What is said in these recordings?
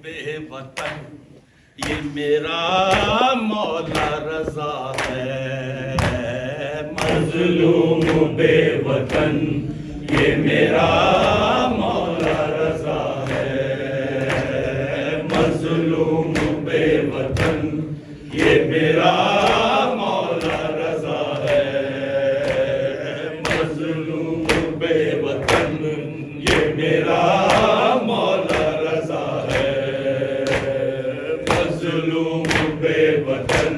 بے وطن یہ میرا مولا رضا ہے، مظلوم بے وطن یہ میرا مولا رضا ہے، مظلوم بے وطن یہ میرا مولا رضا ہے، مظلوم بے وطن یہ میرا مولا رضا ہے، مظلوم بے وطن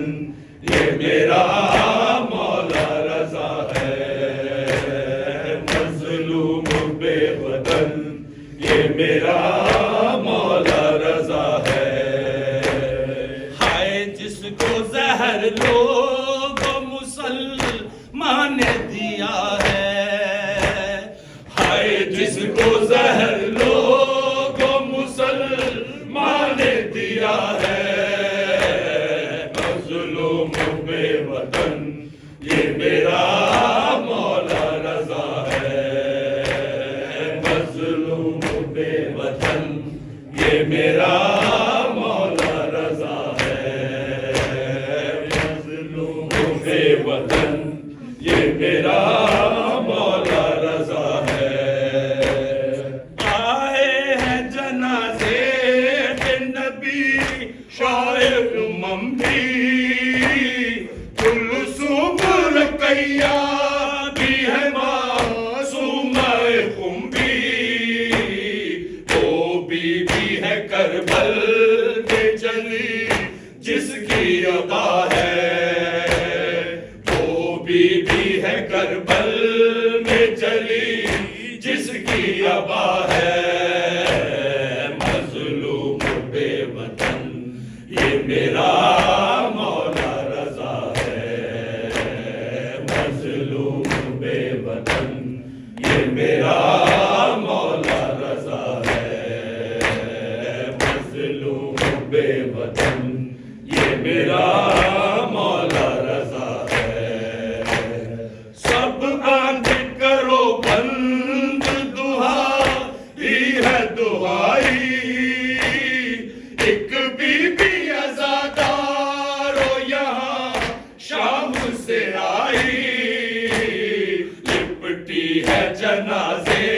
یہ میرا مولا رضا ہے، مظلوم بے وطن یہ میرا مولا رضا ہے۔ ہائے جس کو زہر لوگوں مسلمان نے دیا ہے، ہائے جس کو زہر لوگوں مسلمان نے دیا ہے، مظلوم بے وطن یہ میرا مولا رضا ہے، مظلوم بے وطن یہ میرا مولا رضا ہے، مظلوم بے وطن یہ میرا مولا رضا ہے۔ آئے ہیں جنازے نبی شاعر ممبی، کلثوم رقیہ بھی ہے معصومہ خنبی، وہ بی بی ہے کربل میں چلی جس کی عطا ہے، وہ بی بی ہے کربل میں چلی جس کی عطا ہے، مظلوم بے وطن یہ میرا مولا رضا ہے، مظلوم بے وطن یہ میرا مولا رضا ہے، مظلوم بے وطن یہ میرا مولا رضا ہے۔ سب آنکھ کرو بند دعائی ہے دعائی، ایک بی بی عزادارو یہاں شام سے آئی، لپٹی ہے جنازے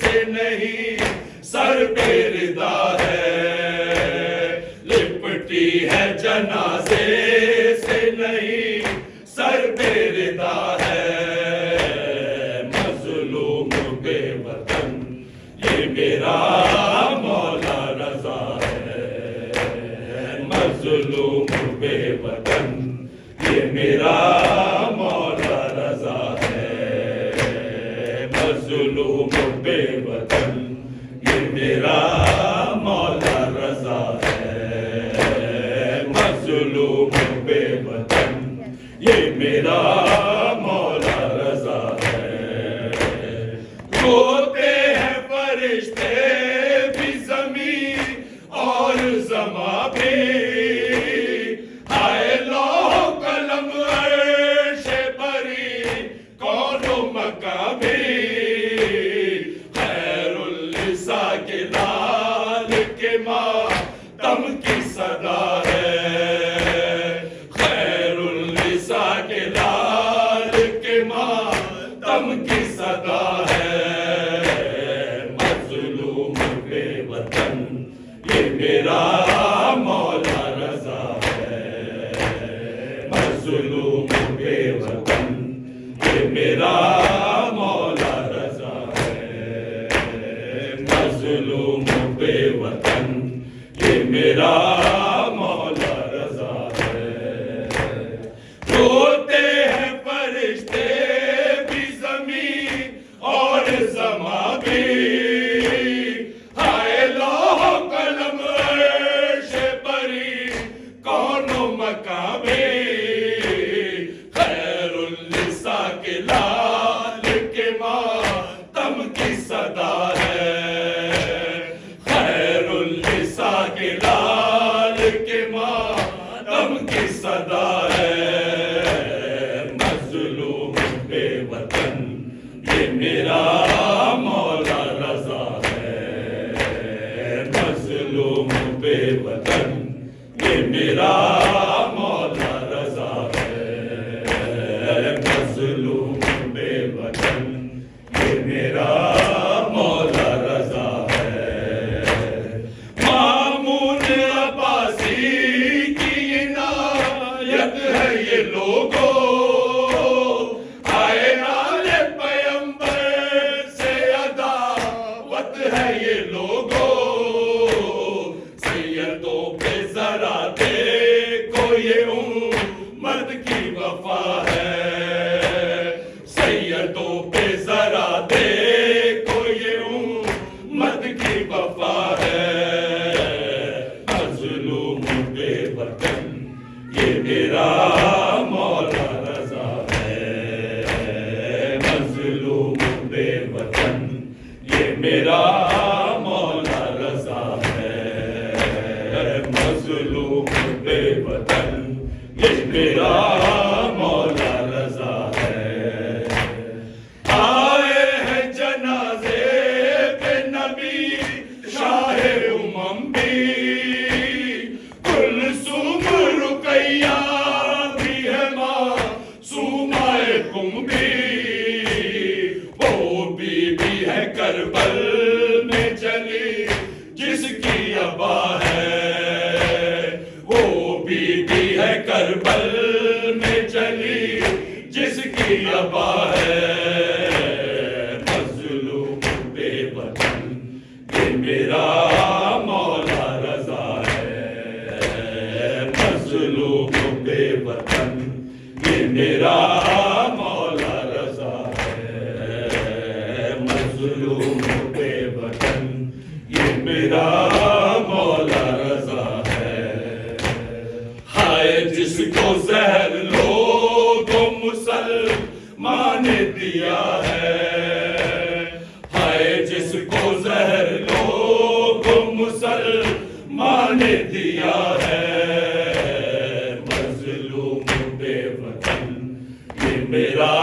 سے نہیں سر پہ ردا ہے، لپٹی ہے جنازے سے نہیں سر پہ ردا ہے، مظلوم بے وطن یہ میرا مولا رضا ہے، مظلوم بے وطن یہ میرا مولا رضا ہے، مظلوم بے وطن یہ میرا مولا رضا ہے، مظلوم بے وطن یہ میرا مولا رضا ہے۔ روتے ہیں فرشتے بھی زمین اور زماں بھی، ہائے لوح قلم عرش بری کون و مکاں بھی، خیر النساء کے لال کے ماتم کی صدا ہے، خیر النساء کے لال کے ماتم کی صدا ہے، مظلوم بے وطن یہ میرا مولا رضا ہے، مظلوم بے وطن یہ میرا مولا رضا ہے، مظلوم بے وطن یہ میرا مولا رضا ہے۔ روتے ہیں فرشتے بھی زمین اور زماں بھی، ہائے لوح قلم عرش بری کون و مکاں بھی، خیر النساء کے لال کے ماتم کی صدا ہے، خیر النساء کے لال کے ماتم کی صدا ہے، مظلوم بے وطن یہ میرا مولا رضا ہے، مظلوم بے وطن یہ میرا مولا رضا ہے، مظلوم بے وطن یہ میرا مولا رضا ہے، مامون عباسی کی عنایت ہے یہ لوگوں، آئے نال پیمبر سے عداوت ہے یہ لوگوں، سیدوں پہ ذرا دیکھو یہ امت کی وفا ہے، سیدوں پہ ذرا دیکھو یہ امت کی وفا ہے، مظلوم بے وطن یہ میرا مولا رضا ہے، مظلوم بے وطن یہ میرا مولا رضا ہے، مظلوم بے وطن یہ میرا مولا رضا ہے، آئے ہیں جنازے پہ نبی شاہ امم بھی، کلثوم رقیہ بھی ہے معصومہ قم بھی، وہ بی بی ہے کربل میں چلی جس کی ابا ہے، وہ بی بی ہے کربل میں چلی جس کی ابا ہے، مظلوم بے وطن یہ میرا مولا رضا ہے، مظلوم بے وطن یہ میرا مولا رضا ہے، مظلوم بے وطن یہ میرا مولا رضا ہے، ہائے جس کو زہر لوگوں مسلمان نے دیا ہے، ہائے جس کو زہر لوگوں مسلمان نے دیا ہے، مظلوم بے وطن یہ میرا